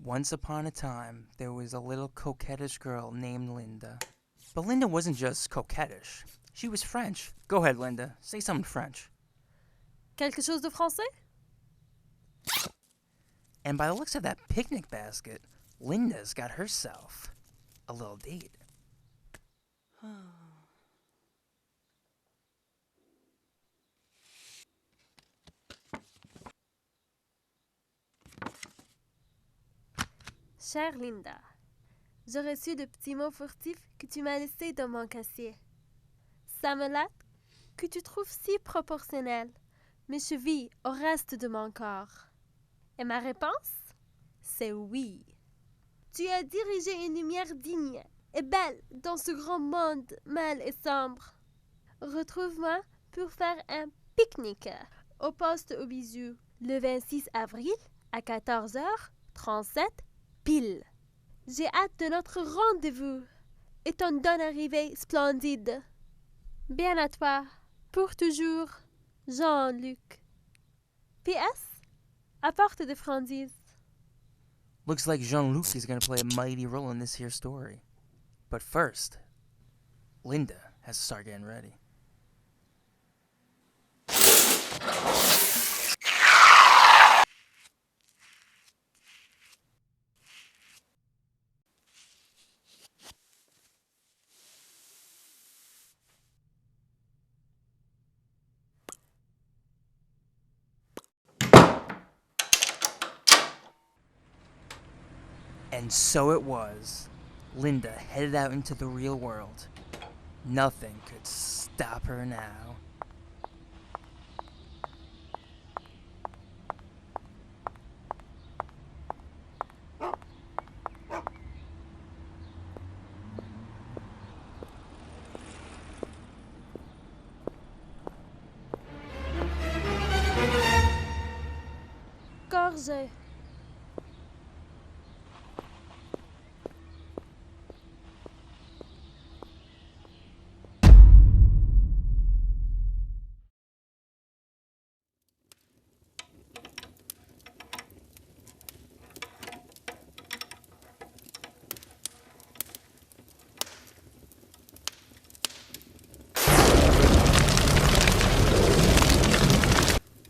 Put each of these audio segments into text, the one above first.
Once upon a time, there was a little coquettish girl named Linda. But Linda wasn't just coquettish. She was French. Go ahead, Linda. Say something French. Quelque chose de français? And by the looks of that picnic basket, Linda's got herself a little date. Chère Linda, j'ai reçu le petit mot furtif que tu m'as laissé dans mon casier. Ça me latte que tu trouves si proportionnel mes chevilles au reste de mon corps. Et ma réponse, c'est oui. Tu as dirigé une lumière digne et belle dans ce grand monde mal et sombre. Retrouve-moi pour faire un pique-nique au poste aux bijoux le 26 avril à 14h37 pile. J'ai hâte de notre rendez-vous et ton donne arrivée splendide. Bien à toi, pour toujours, Jean-Luc. P.S. Apporte des friandises. Looks like Jean-Luc is going to play a mighty role in this here story. But first, Linda has to start getting ready. And so it was. Linda headed out into the real world. Nothing could stop her now. Gorge.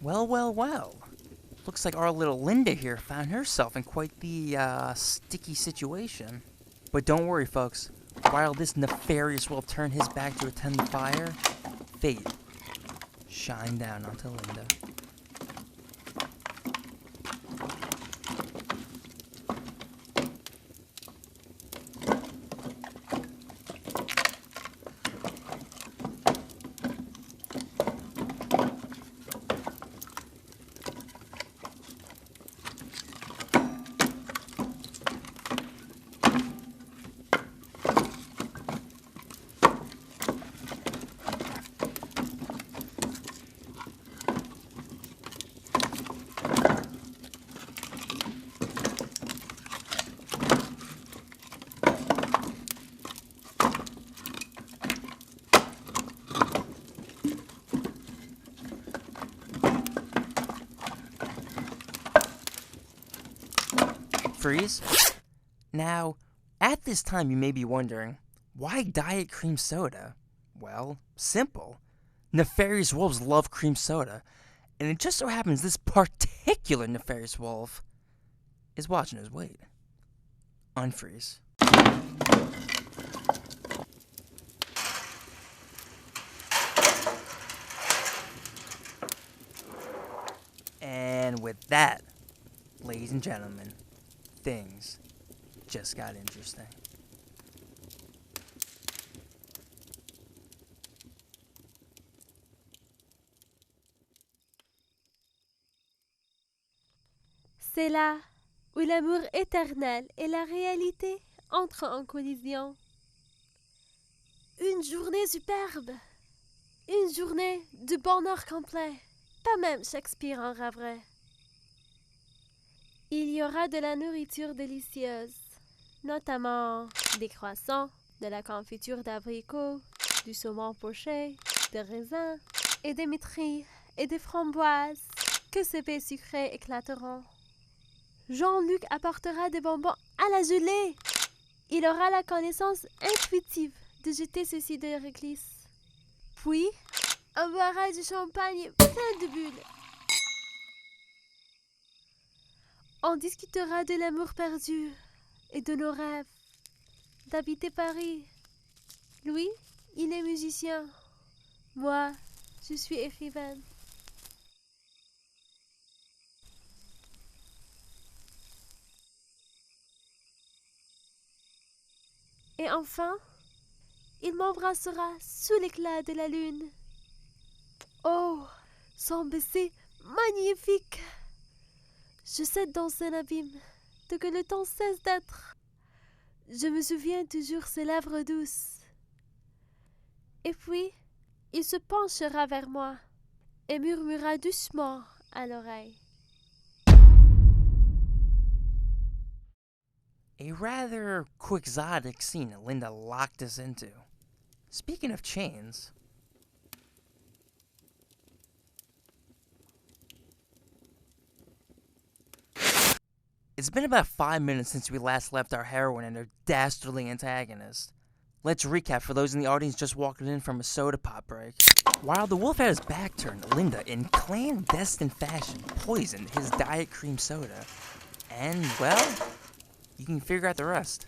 Well, well, well. Looks like our little Linda here found herself in quite the sticky situation. But don't worry, folks. While this nefarious will turn his back to attend the fire, fate shine down onto Linda. Freeze. Now, at this time you may be wondering, why Diet Cream Soda? Well, simple. Nefarious wolves love cream soda, and it just so happens this particular nefarious wolf is watching his weight. Unfreeze. And with that, ladies and gentlemen, things just got interesting. C'est là où l'amour éternel et la réalité entrent en collision. Une journée superbe, une journée de bonheur complet. Pas même Shakespeare en rêverait. Il y aura de la nourriture délicieuse, notamment des croissants, de la confiture d'abricots, du saumon poché, des raisins et des métris et des framboises, que ces baies sucrées éclateront. Jean-Luc apportera des bonbons à la gelée. Il aura la connaissance intuitive de jeter ceci de réglisse. Puis, on boira du champagne plein de bulles. On discutera de l'amour perdu et de nos rêves d'habiter Paris. Lui, il est musicien. Moi, je suis écrivaine. Et enfin, il m'embrassera sous l'éclat de la lune. Oh, son baiser magnifique! Je cède dans un abîme, de que le temps cesse d'être. Je me souviens toujours ses lèvres douces. Et puis, il se penchera vers moi et murmura doucement à l'oreille. A rather quixotic scene Linda locked us into. Speaking of chains, it's been about 5 minutes since we last left our heroine and her dastardly antagonist. Let's recap for those in the audience just walking in from a soda pop break. While the wolf had his back turned, Linda, in clandestine fashion, poisoned his diet cream soda. And, well, you can figure out the rest.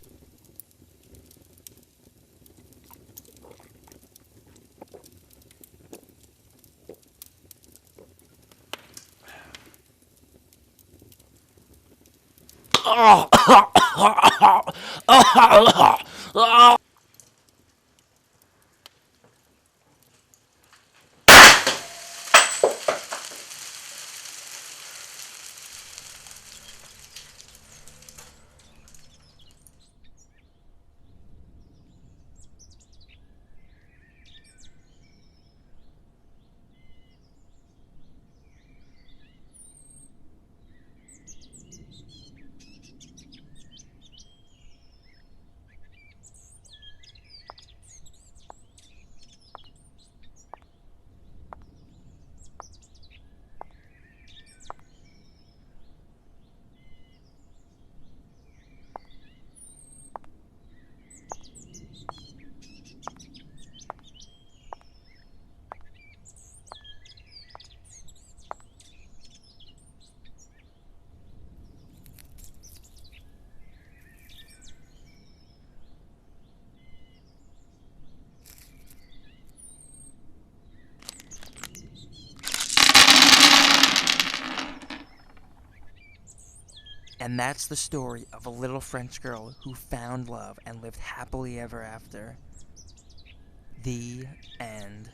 And that's the story of a little French girl who found love and lived happily ever after. The end.